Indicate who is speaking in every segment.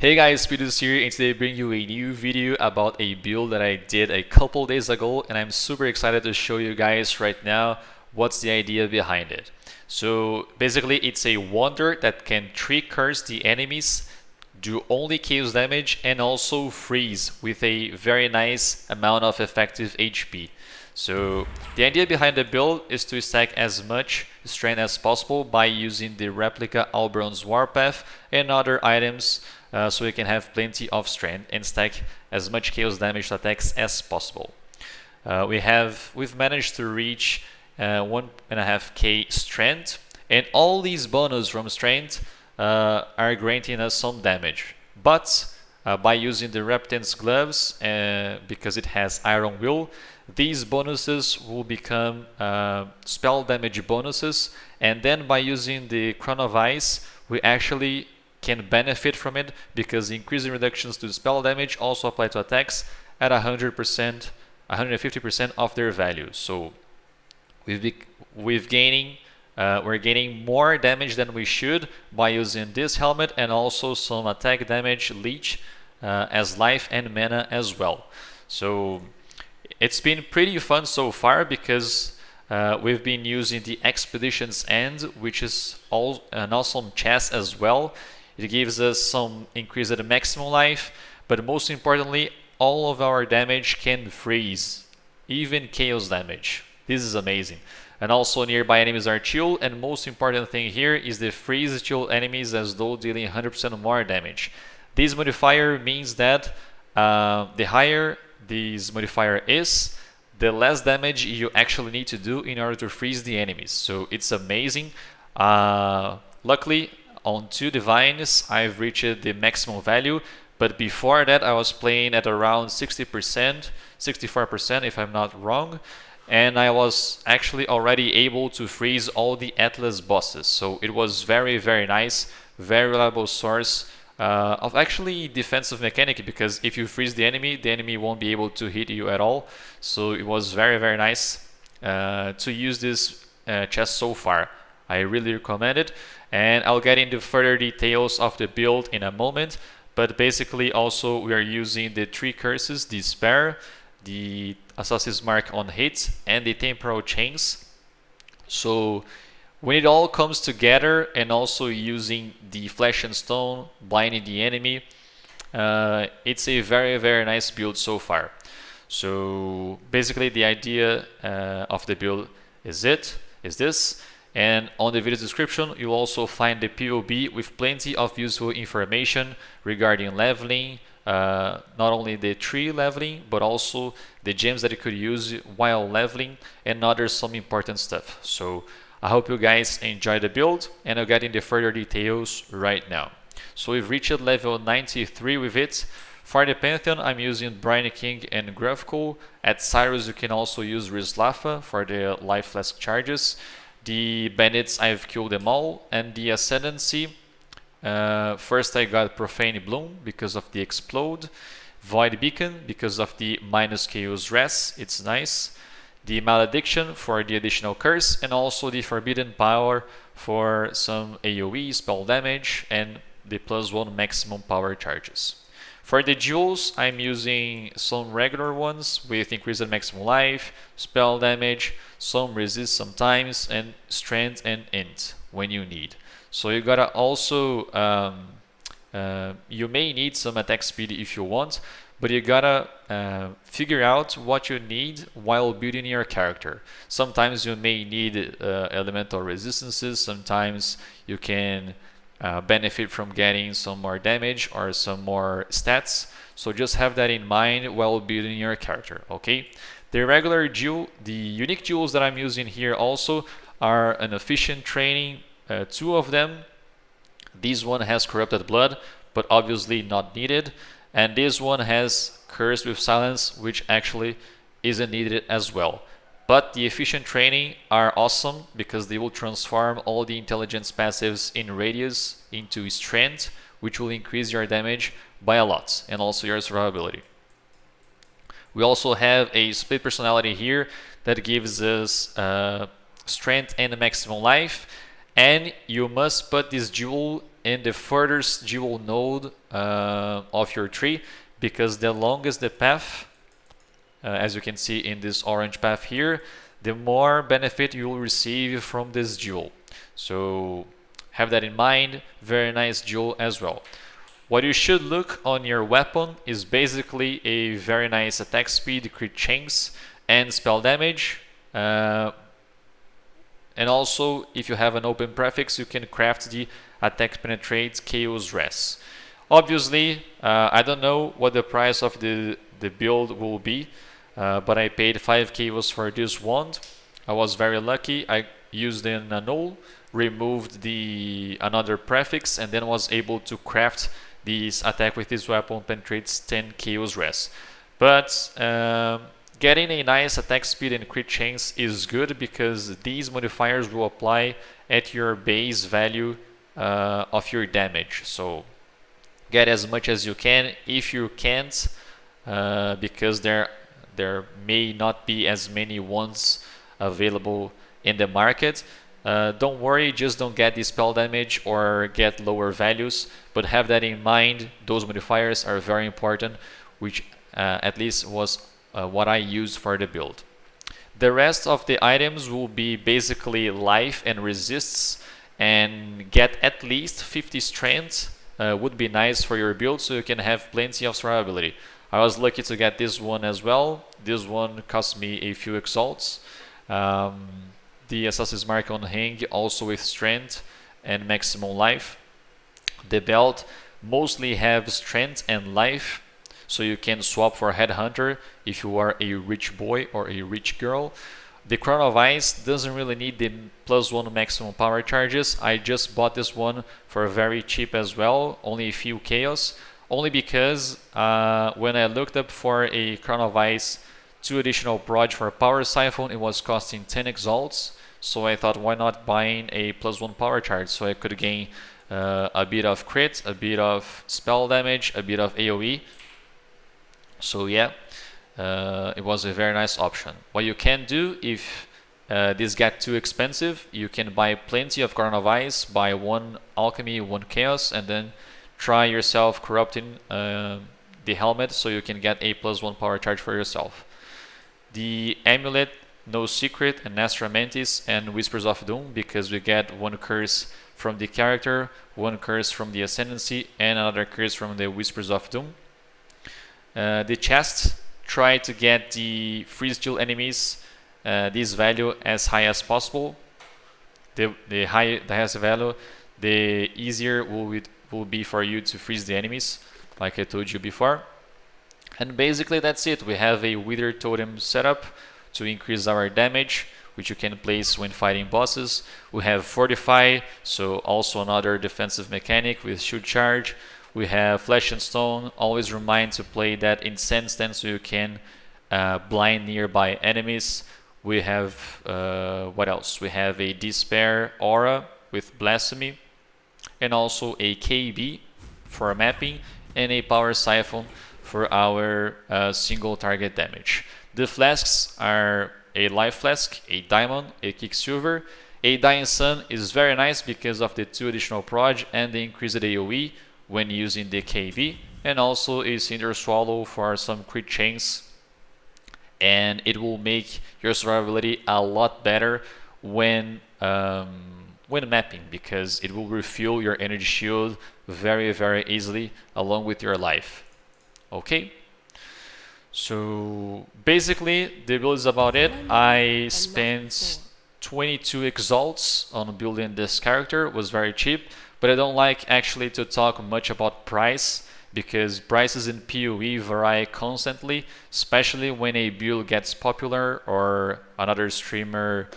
Speaker 1: Hey guys, Speedoz here, and today I bring you a new video about a build that I did a couple days ago, and I'm super excited to show you guys right now what's the idea behind it. So basically it's a wonder that can trick curse the enemies, do only chaos damage, and also freeze with a very nice amount of effective HP. So the idea behind the build is to stack as much strength as possible by using the Replica Alberon's Warpath and other items, so we can have plenty of strength and stack as much chaos damage attacks as possible. We've managed to reach 1.5k strength, and all these bonus from strength are granting us some damage. But by using the Repentance gloves, because it has Iron Will, these bonuses will become spell damage bonuses, and then by using the Crown of Ice, we actually can benefit from it because the increasing reductions to spell damage also apply to attacks at 100%, 150% of their value. So we're gaining more damage than we should by using this helmet, and also some attack damage leech as life and mana as well. So it's been pretty fun so far because we've been using the Expedition's End, which is an awesome chest as well. It gives us some increase at the maximum life, but most importantly, all of our damage can freeze, even chaos damage. This is amazing. And also nearby enemies are chill, and most important thing here is the freeze chill enemies as though dealing 100% more damage. This modifier means that the higher this modifier is, the less damage you actually need to do in order to freeze the enemies. So it's amazing. Luckily, on 2 divines, I've reached the maximum value, but before that I was playing at around 60%, 64% if I'm not wrong, and I was actually already able to freeze all the Atlas bosses. So it was very, very nice, very reliable source of actually defensive mechanic, because if you freeze the enemy won't be able to hit you at all. So it was very, very nice to use this chest so far. I really recommend it, and I'll get into further details of the build in a moment. But basically also we are using the 3 curses: Despair, the Assassin's Mark on hit, and the Temporal Chains. So when it all comes together, and also using the Flesh and Stone, blinding the enemy, it's a very, very nice build so far. So basically the idea of the build is this. And on the video description, you'll also find the POB with plenty of useful information regarding leveling, not only the tree leveling, but also the gems that you could use while leveling, and some important stuff. So I hope you guys enjoy the build, and I'll get into further details right now. So we've reached level 93 with it. For the Pantheon, I'm using Brine King and Gruthkul. At Sirus, you can also use Rizlafa for the life flask charges. The Bandits, I've killed them all. And the Ascendancy, first I got Profane Bloom because of the Explode, Void Beacon because of the minus chaos rest, it's nice, the Malediction for the additional curse, and also the Forbidden Power for some AoE spell damage and the +1 maximum power charges. For the jewels, I'm using some regular ones with increased maximum life, spell damage, some resist sometimes, and strength and int when you need. So you gotta also, you may need some attack speed if you want, but you gotta figure out what you need while building your character. Sometimes you may need elemental resistances, sometimes you can benefit from getting some more damage or some more stats. So just have that in mind while building your character, okay? The regular jewel, the unique jewels that I'm using here also are an efficient training, 2 of them. This one has corrupted blood, but obviously not needed. And this one has cursed with silence, which actually isn't needed as well. But the efficient training are awesome because they will transform all the intelligence passives in radius into strength, which will increase your damage by a lot, and also your survivability. We also have a split personality here that gives us strength and maximum life, and you must put this jewel in the furthest dual node of your tree, because the longest the path, as you can see in this orange path here, the more benefit you will receive from this dual. So have that in mind. Very nice dual as well. What you should look on your weapon is basically a very nice attack speed, crit chance, and spell damage. And also, if you have an open prefix, you can craft the attack penetrate chaos res. Obviously, I don't know what the price of the build will be, but I paid 5 chaos for this wand. I was very lucky. I used an annul, removed another prefix, and then was able to craft this attack with this weapon penetrates 10 chaos res. But getting a nice attack speed and crit chance is good, because these modifiers will apply at your base value of your damage. So get as much as you can. If you can't, because there may not be as many ones available in the market, don't worry, just don't get the spell damage or get lower values, but have that in mind. Those modifiers are very important, which at least was what I used for the build. The rest of the items will be basically life and resists, and get at least 50 strength would be nice for your build, so you can have plenty of survivability. I was lucky to get this one as well. This one cost me a few exalts. The Assassin's Mark on Hang also with strength and maximum life. The belt mostly have strength and life, so you can swap for Headhunter if you are a rich boy or a rich girl. The Crown of Ice doesn't really need the +1 maximum power charges. I just bought this one for very cheap as well, only a few chaos, only because when I looked up for a Crown of Ice 2 additional proj for Power Siphon, it was costing 10 exalts. So I thought, why not buying a +1 power charge, so I could gain a bit of crit, a bit of spell damage, a bit of AoE. So yeah, it was a very nice option. What you can do if this got too expensive, you can buy plenty of Crown of Ice, buy 1 alchemy, 1 chaos, and then try yourself corrupting the helmet, so you can get a +1 power charge for yourself. The amulet, No Secret, and Astra Mantis, and Whispers of Doom, because we get 1 curse from the character, 1 curse from the Ascendancy, and another curse from the Whispers of Doom. The chest, try to get the free steel enemies this value as high as possible. The higher the value, the easier will be for you to freeze the enemies, like I told you before. And basically that's it. We have a Wither Totem setup to increase our damage, which you can place when fighting bosses. We have Fortify, so also another defensive mechanic with Shield Charge. We have Flesh and Stone, always remind to play that Incense then, so you can blind nearby enemies. We have, what else? We have a Despair Aura with Blasphemy, and also a KB for mapping, and a Power Siphon for our single target damage. The flasks are a Life Flask, a Diamond, a Quicksilver. A Dying Sun is very nice because of the 2 additional proj and the increased AoE when using the KB, and also a Cinder Swallow for some crit chance, and it will make your survivability a lot better when mapping, because it will refill your energy shield very, very easily along with your life. Okay, so basically the build is about it. I spent 22 exalts on building this character. It was very cheap, but I don't like actually to talk much about price, because prices in PoE vary constantly, especially when a build gets popular or another streamer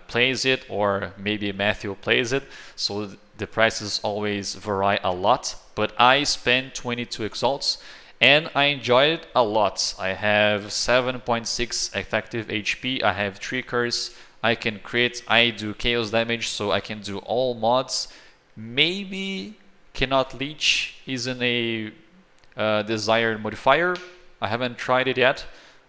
Speaker 1: plays it, or maybe Matthew plays it, so the prices always vary a lot. But I spent 22 exalts and I enjoyed it a lot. I have 7.6 effective HP, I have 3 curse, I can crit, I do chaos damage, so I can do all mods. Maybe cannot leech isn't a desired modifier. I haven't tried it yet,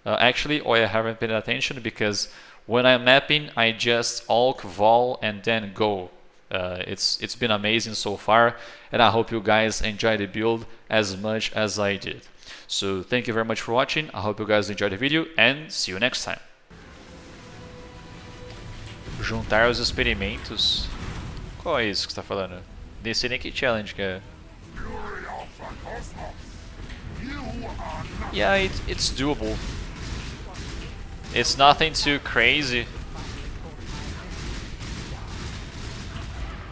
Speaker 1: actually, or I haven't paid attention, because when I'm mapping, I just Alk, Vol, and then go. It's been amazing so far, and I hope you guys enjoy the build as much as I did. So thank you very much for watching. I hope you guys enjoyed the video, and see you next time. Juntar os experimentos. Qual é isso que você tá falando? Nem sei nem que challenge que é. Yeah, it's doable. It's nothing too crazy,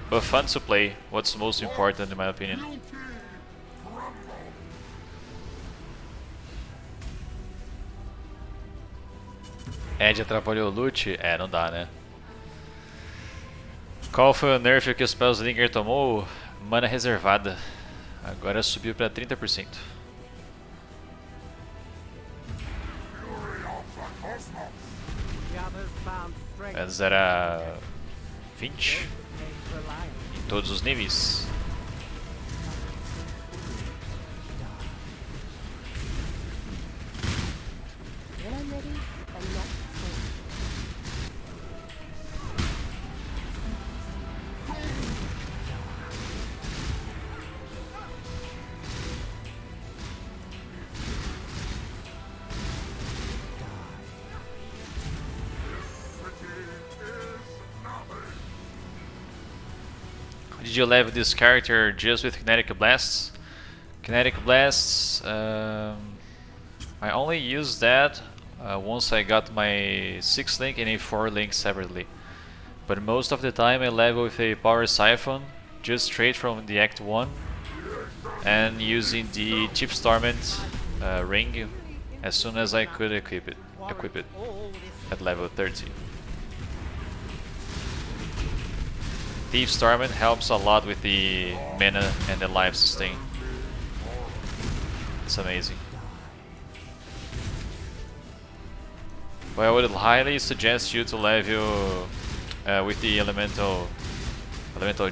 Speaker 1: but fun to play. What's most important in my opinion. Ed atrapalhou o loot? É, não dá, né? Qual foi o nerf que o Spellslinger tomou? Mana reservada. Agora subiu para 30%. Antes era 20 em todos os níveis. Did you level this character just with Kinetic Blasts? Kinetic Blasts, I only used that once I got my 6 link and a 4 link separately. But most of the time I level with a Power Siphon, just straight from the Act 1, and using the Chief Torment ring as soon as I could equip it at level 30. Thief's Torment helps a lot with the mana and the life sustain. It's amazing. But I would highly suggest you to level with the elemental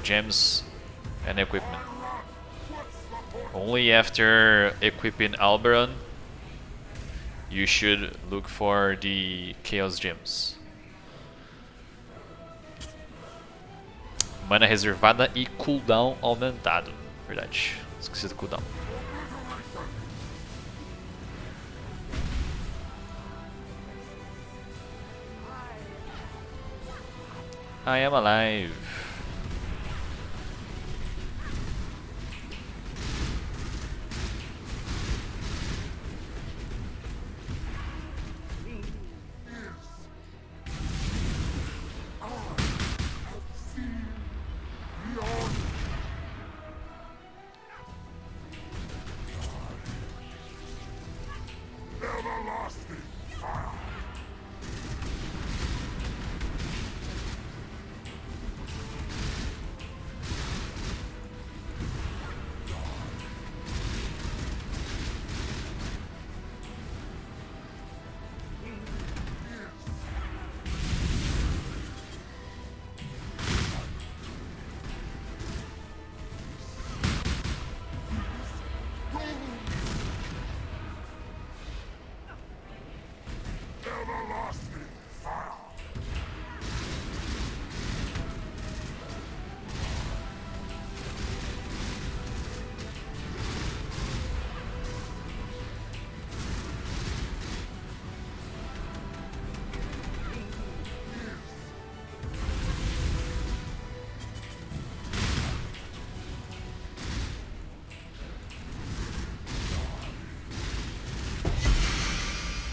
Speaker 1: gems and equipment. Only after equipping Alberon you should look for the chaos gems. Mana reservada e cooldown aumentado. Verdade, esqueci do cooldown. I am alive.